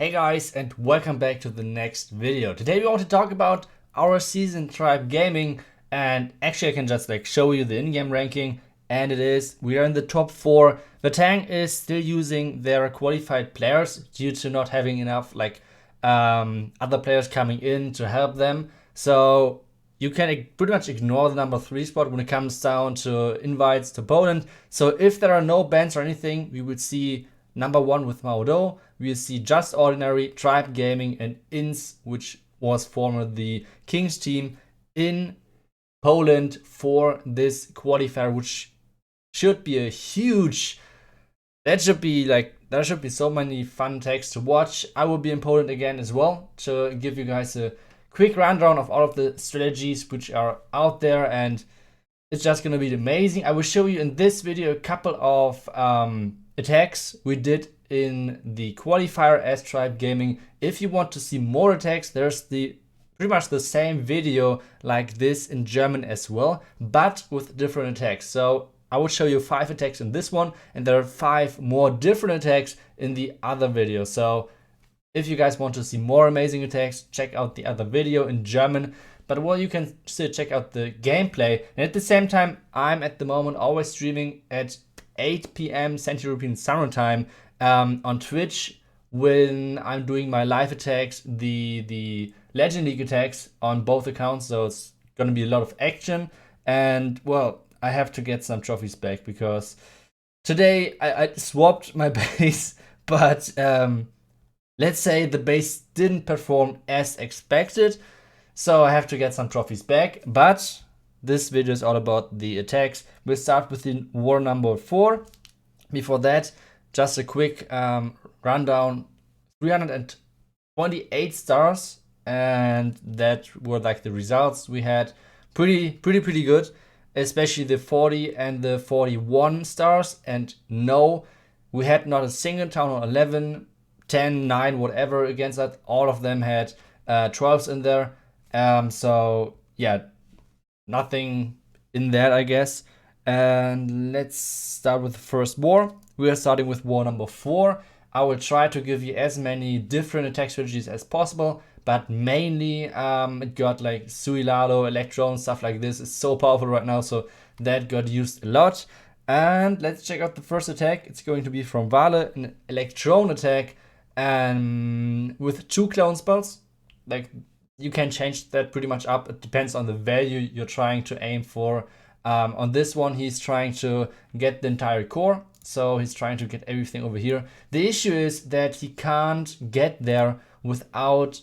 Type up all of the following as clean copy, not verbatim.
Hey guys, and welcome back to the next video. Today we want to talk about our season Tribe Gaming, and actually I can just show you the in-game ranking, and we are in the top 4. The tank is still using their qualified players due to not having enough other players coming in to help them. So you can pretty much ignore the number 3 spot when it comes down to invites to Poland. So if there are no bans or anything, we would see number 1 with Maudo. We'll see Just Ordinary, Tribe Gaming, and INS, which was formerly the Kings team in Poland for this qualifier, which should be a huge. There should be so many fun tags to watch. I will be in Poland again as well to give you guys a quick rundown of all of the strategies which are out there, and it's just gonna be amazing. I will show you in this video a couple of attacks we did in the qualifier as Tribe Gaming. If you want to see more attacks, there's pretty much the same video like this in German as well, but with different attacks. So I will show you 5 attacks in this one, and there are 5 more different attacks in the other video. So if you guys want to see more amazing attacks, check out the other video in German. But well, you can still check out the gameplay. And at the same time, I'm at the moment always streaming at 8 p.m. Central European Summer Time on Twitch when I'm doing my live attacks, the Legend League attacks on both accounts. So it's gonna be a lot of action. And well, I have to get some trophies back because today I swapped my base, but let's say the base didn't perform as expected. So I have to get some trophies back, but this video is all about the attacks. We'll start with the war number 4. Before that, just a quick rundown. 328 stars, and that were like the results we had. Pretty good, especially the 40 and the 41 stars. And no, we had not a single town hall 11, 10, 9, whatever against that. All of them had 12s in there. So yeah, nothing in there, I guess. And let's start with the first war. We are starting with war number 4. I will try to give you as many different attack strategies as possible, but mainly it got like Suilalo, Electron, stuff like this. It's so powerful right now, so that got used a lot. And let's check out the first attack. It's going to be from Vale, an Electron attack, and with 2 clone spells. Like, you can change that pretty much up. It depends on the value you're trying to aim for. On this one, he's trying to get the entire core. So he's trying to get everything over here. The issue is that he can't get there without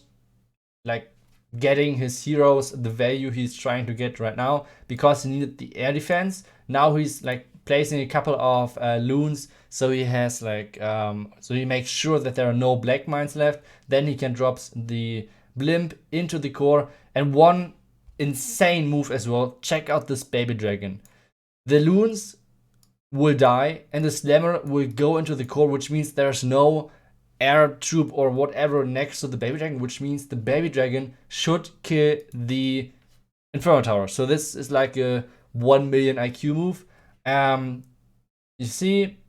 getting his heroes the value he's trying to get right now, because he needed the air defense. Now he's placing a couple of loons, so he has so he makes sure that there are no black mines left. Then he can drop the blimp into the core, and one insane move as well. Check out this baby dragon. The loons will die and the slammer will go into the core, which means there's no air troop or whatever next to the baby dragon, which means the baby dragon should kill the Inferno Tower. So this is like a 1 million IQ move. You see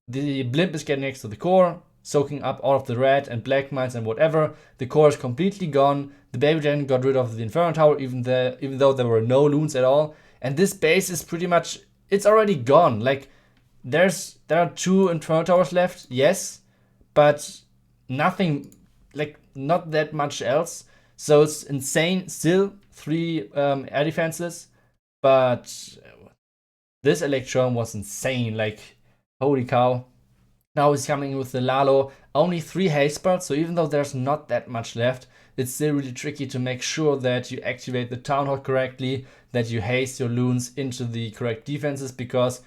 the blimp is getting next to the core, soaking up all of the red and black mines and whatever. The core is completely gone. The baby dragon got rid of the Inferno Tower, even though there were no loons at all. And this base is pretty much, it's already gone. There are 2 Inferno Towers left, yes, but nothing, not that much else. So it's insane. Still 3 air defenses, but this Electron was insane. Holy cow. Now he's coming with the Lalo, only 3 haste spells, so even though there's not that much left, it's still really tricky to make sure that you activate the Town Hall correctly, that you haste your loons into the correct defenses, because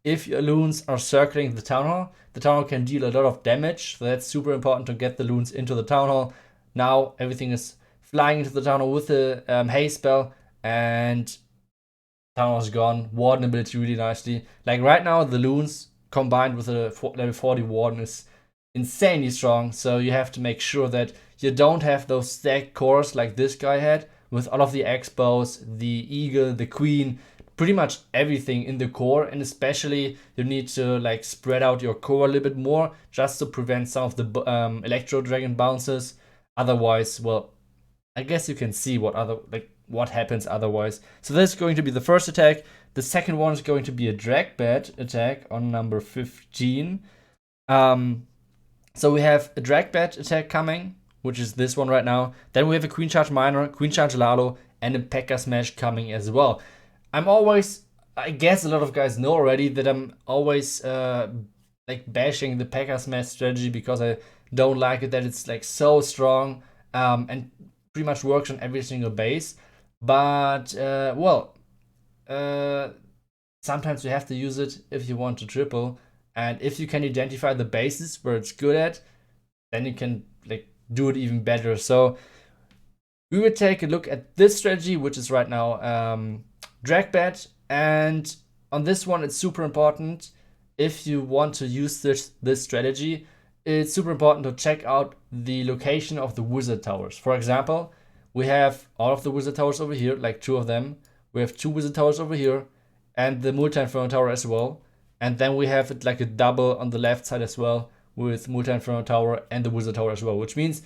if your loons are circling the Town Hall can deal a lot of damage, so that's super important to get the loons into the Town Hall. Now everything is flying into the Town Hall with the haste spell, and Town Hall is gone. Warden ability really nicely. Right now the loons combined with a level 40 Warden is insanely strong, so you have to make sure that you don't have those stacked cores like this guy had, with all of the Expos, the Eagle, the Queen. pretty much everything in the core, and especially you need to like spread out your core a little bit more just to prevent some of the Electro Dragon bounces. Otherwise, well, I guess you can see what happens otherwise. So that's going to be the first attack. The second one is going to be a DragBat attack on number 15. So we have a DragBat attack coming, which is this one right now. Then we have a Queen Charge Miner, Queen Charge Lalo, and a P.E.K.K.A Smash coming as well. I guess a lot of guys know already that I'm always like bashing the P.E.K.K.A Smash strategy because I don't like it, that it's like so strong and pretty much works on every single base. But sometimes you have to use it if you want to triple. And if you can identify the bases where it's good at, then you can like do it even better. So we will take a look at this strategy, which is right now DragBat. And on this one, it's super important. If you want to use this strategy, it's super important to check out the location of the wizard towers. For example, we have all of the wizard towers over here, like 2 of them. We have 2 wizard towers over here, and the multi-inferno tower as well. And then we have it like a double on the left side as well, with multi-inferno tower and the wizard tower as well, which means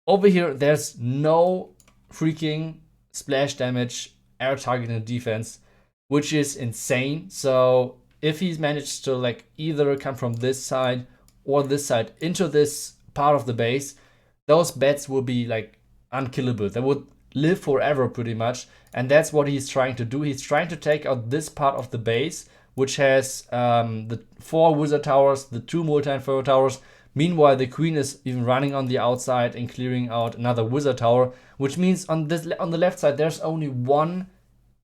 over here there's no freaking splash damage, air targeting defense, which is insane. So if he's managed to like either come from this side or this side into this part of the base, those bats will be like unkillable. They would live forever pretty much, and that's what he's trying to do. He's trying to take out this part of the base, which has the 4 wizard towers, the 2 multi-inferno towers. Meanwhile, the queen is even running on the outside and clearing out another wizard tower, which means on the left side there's only 1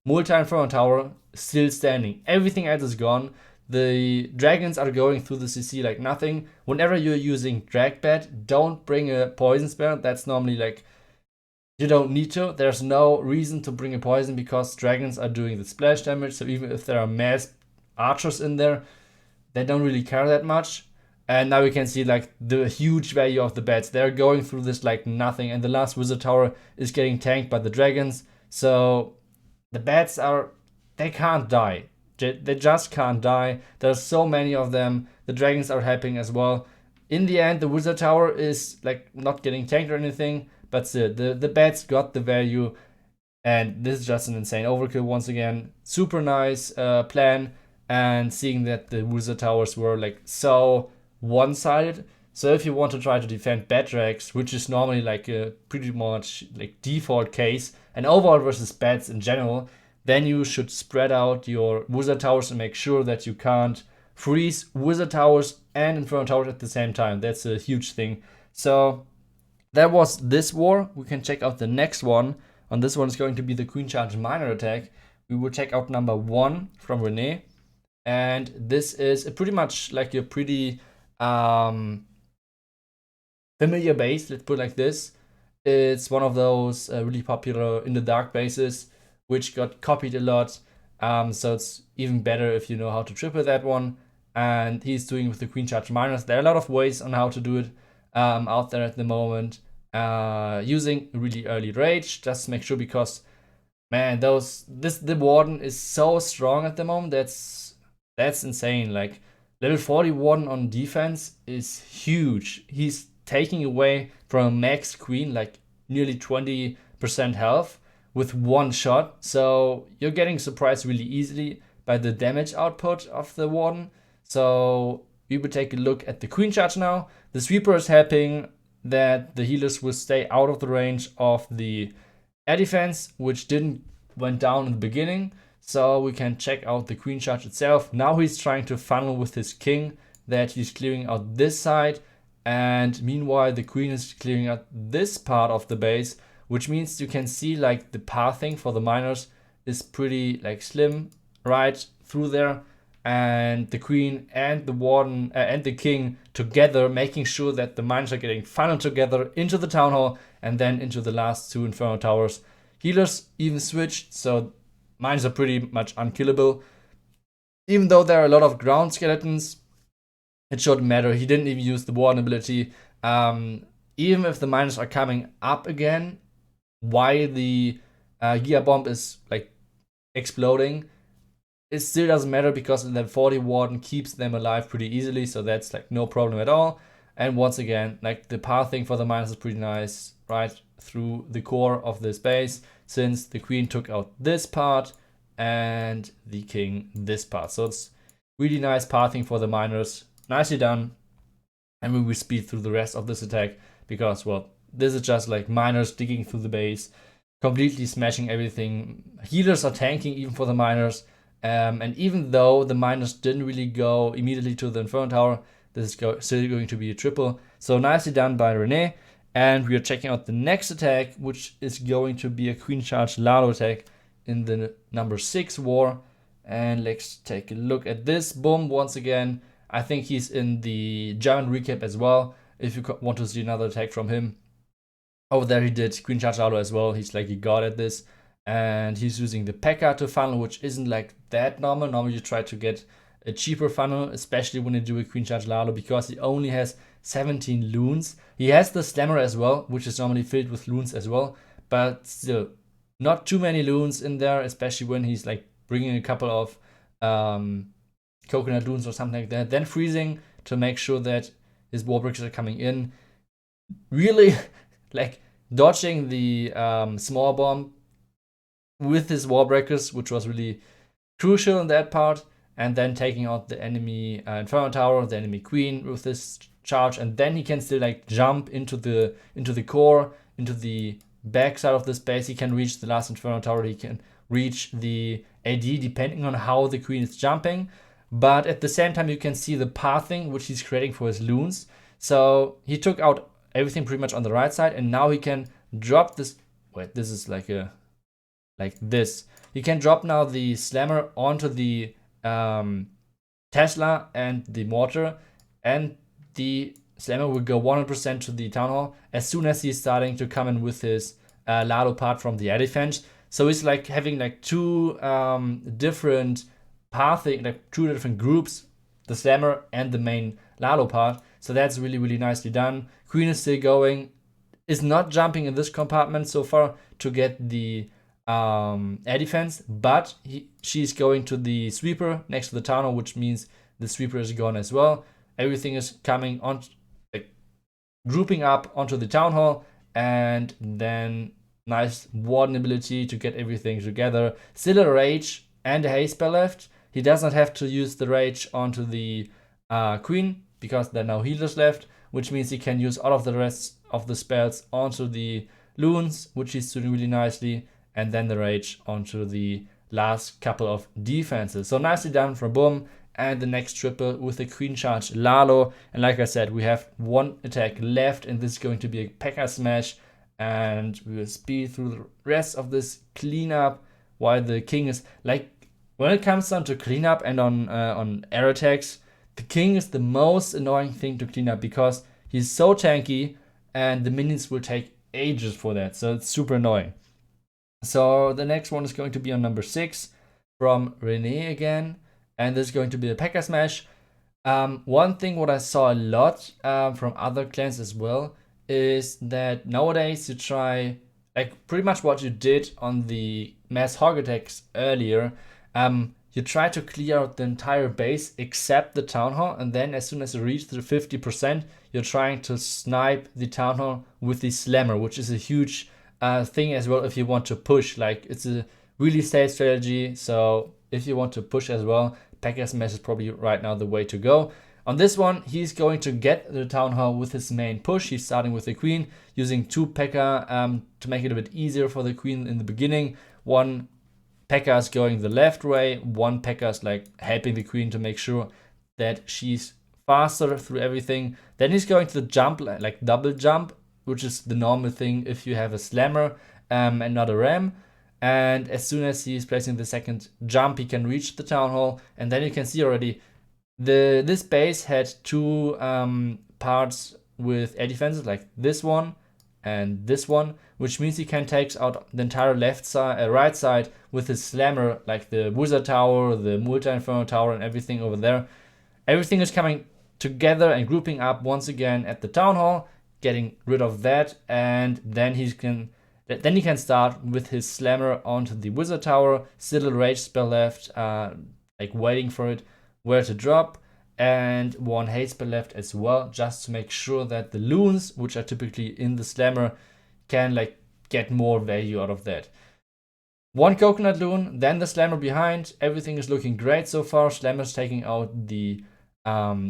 multi-inferno tower still standing. Everything else is gone. The dragons are going through the CC like nothing. Whenever you're using DragBat, don't bring a poison spell. That's normally like, you don't need to. There's no reason to bring a poison because dragons are doing the splash damage. So even if there are mass archers in there, they don't really care that much. And now we can see like the huge value of the bats. They're going through this like nothing, and the last wizard tower is getting tanked by the dragons. So the bats they can't die. They just can't die. There's so many of them. The dragons are helping as well. In the end, the wizard tower is like not getting tanked or anything, but still, the bats got the value. And this is just an insane overkill once again. Super nice plan. And seeing that the wizard towers were like so one-sided. So if you want to try to defend bat drags, which is normally like a pretty much like default case, and overall versus bats in general, then you should spread out your wizard towers and make sure that you can't freeze wizard towers and inferno towers at the same time. That's a huge thing. So that was this war. We can check out the next one. On this one is going to be the Queen Charge Miner attack. We will check out number 1 from Rene. And this is a pretty much like a pretty familiar base, let's put it like this. It's one of those really popular in the dark bases, which got copied a lot. So it's even better if you know how to triple that one. And he's doing with the Queen Charge Miners. There are a lot of ways on how to do it out there at the moment. Using really early rage, just to make sure, because man, the Warden is so strong at the moment. That's insane. Like level 41 on defense is huge. He's taking away from a max queen like nearly 20% health with 1 shot. So you're getting surprised really easily by the damage output of the Warden. So we will take a look at the Queen Charge now. The Sweeper is helping that the healers will stay out of the range of the air defense, which went down in the beginning. So we can check out the Queen Charge itself. Now he's trying to funnel with his king, that he's clearing out this side. And meanwhile, the queen is clearing out this part of the base, which means you can see like the pathing for the miners is pretty like slim right through there. And the queen and the warden and the king together, making sure that the miners are getting funneled together into the town hall and then into the last 2 inferno towers. Healers even switched, so miners are pretty much unkillable. Even though there are a lot of ground skeletons, it shouldn't matter. He didn't even use the warden ability. Even if the miners are coming up again, while the Gear Bomb is like exploding, it still doesn't matter because the 40 warden keeps them alive pretty easily, so that's like no problem at all. And once again, like the pathing for the miners is pretty nice, right through the core of this base, since the queen took out this part and the king this part. So it's really nice pathing for the miners, nicely done. And we will speed through the rest of this attack because, well, this is just like miners digging through the base, completely smashing everything. Healers are tanking even for the miners. And even though the miners didn't really go immediately to the Inferno Tower, this is still going to be a triple. So nicely done by Rene. And we are checking out the next attack, which is going to be a Queen Charge Lalo attack in the number 6 war. And let's take a look at this. Boom, once again. I think he's in the German recap as well, if you want to see another attack from him. Over there he did Queen Charge Lalo as well. He's like a god at this. And he's using the P.E.K.K.A to funnel, which isn't like that normal. Normally you try to get a cheaper funnel, especially when you do a Queen Charge Lalo, because he only has 17 loons. He has the Slammer as well, which is normally filled with loons as well. But still, not too many loons in there, especially when he's like bringing a couple of coconut loons or something like that. Then freezing to make sure that his war breakers are coming in. Really, like dodging the small bomb with his war breakers, which was really crucial in that part, and then taking out the enemy Inferno Tower, the enemy queen with this charge, and then he can still like jump into the core, into the back side of this base. He can reach the last Inferno Tower, he can reach the AD depending on how the queen is jumping, but at the same time you can see the pathing which he's creating for his loons. So he took out everything pretty much on the right side, and now he can drop this. Wait, this is like this. He can drop now the Slammer onto the Tesla and the mortar, and the Slammer will go 100% to the Town Hall as soon as he's starting to come in with his Lalo part from the air defense. So he's like having like two different pathing, like two different groups, the Slammer and the main Lalo part. So that's really, really nicely done. Queen is still going, is not jumping in this compartment so far to get the air defense, but she's going to the sweeper next to the Town Hall, which means the sweeper is gone as well. Everything is coming on, like, grouping up onto the Town Hall, and then nice warden ability to get everything together. Still a rage and a haste spell left. He does not have to use the rage onto the queen because there are no healers left, which means he can use all of the rest of the spells onto the loons, which he's doing really nicely, and then the rage onto the last couple of defenses. So nicely done from Boom. And the next triple with the Queen Charge Lalo. And like I said, we have one attack left, and this is going to be a P.E.K.K.A smash. And we will speed through the rest of this cleanup while the king is like, when it comes down to cleanup and on air attacks, the king is the most annoying thing to clean up because he's so tanky and the minions will take ages for that. So it's super annoying. So the next one is going to be on number 6 from Rene again. And this is going to be a P.E.K.K.A smash. One thing what I saw a lot from other clans as well is that nowadays you try, like pretty much what you did on the mass hog attacks earlier, you try to clear out the entire base except the Town Hall, and then as soon as you reach the 50%, you're trying to snipe the Town Hall with the Slammer, which is a huge thing as well if you want to push. Like, it's a really safe strategy, so if you want to push as well, P.E.K.K.A smash is probably right now the way to go. On this one, he's going to get the Town Hall with his main push. He's starting with the Queen, using 2 P.E.K.K.A to make it a bit easier for the Queen in the beginning. One P.E.K.K.A is going the left way, one P.E.K.K.A is like helping the Queen to make sure that she's faster through everything. Then he's going to jump, like double jump, which is the normal thing if you have a Slammer and not a Ram. And as soon as he's placing the second jump, he can reach the Town Hall. And then you can see already this base had 2 parts with air defenses, like this one and this one, which means he can take out the entire left side, right side with his Slammer, like the Wizard Tower, the Multi-Inferno Tower, and everything over there. Everything is coming together and grouping up once again at the Town Hall, getting rid of that, and then he can Then he can start with his slammer onto the wizard tower, still a rage spell left, like waiting for it where to drop, and one hate spell left as well, just to make sure that the loons, which are typically in the slammer, can like get more value out of that. One coconut loon, then the slammer behind. Everything is looking great so far. Slammer's taking out the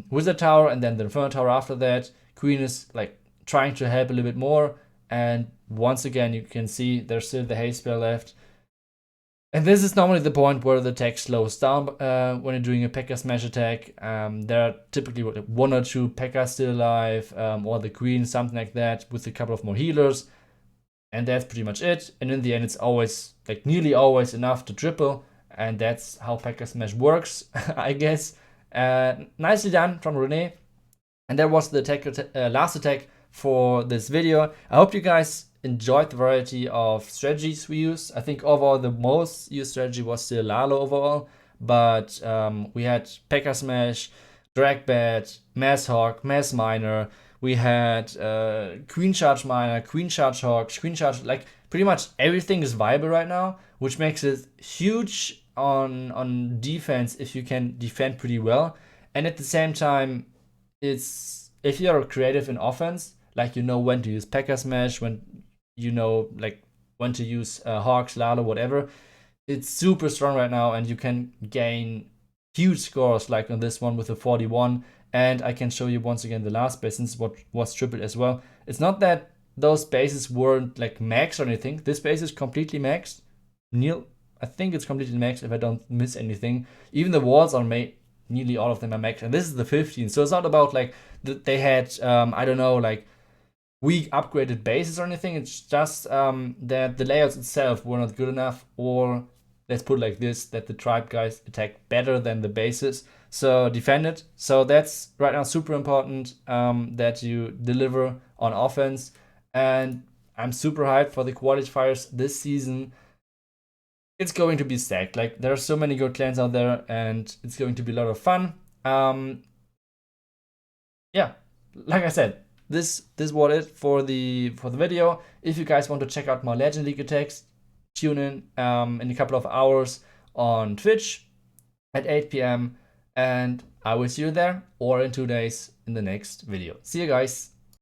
wizard tower and then the inferno tower after that. Queen is like trying to help a little bit more, and once again you can see there's still the haste spell left. And this is normally the point where the attack slows down when you're doing a P.E.K.K.A smash attack. There are typically one or two P.E.K.K.A still alive, or the queen, something like that, with a couple of more healers. And that's pretty much it. And in the end, it's always, like nearly always enough to triple. And that's how P.E.K.K.A smash works, I guess. Nicely done from Rene. And that was the last attack for this video. I hope you guys enjoyed the variety of strategies we used. I think overall the most used strategy was still Lalo overall. But we had P.E.K.K.A smash, DragBat, Mass Hawk, Mass Miner. We had Queen Charge Miner, Queen Charge Hawk, Queen Charge, like pretty much everything is viable right now, which makes it huge on defense if you can defend pretty well. And at the same time, it's if you're creative in offense, like you know when to use P.E.K.K.A smash, when you know like when to use Hawks, Lalo, whatever. It's super strong right now, and you can gain huge scores like on this one with a 41. And I can show you once again the last base, since what was tripled as well. It's not that those bases weren't like maxed or anything. This base is completely maxed. I think it's completely maxed if I don't miss anything. Even the walls are made, nearly all of them are maxed. And this is the 15. So it's not about like they had, I don't know, like weak upgraded bases or anything. It's just that the layouts itself were not good enough, or let's put it like this, that the tribe guys attack better than the bases. So defend it. So that's right now super important, that you deliver on offense. And I'm super hyped for the qualifiers this season. It's going to be stacked. Like there are so many good clans out there, and it's going to be a lot of fun. Yeah, like I said, this was it for the video. If you guys want to check out more Legend League attacks, tune in a couple of hours on Twitch at 8 p.m. and I will see you there, or in 2 days in the next video. See you guys.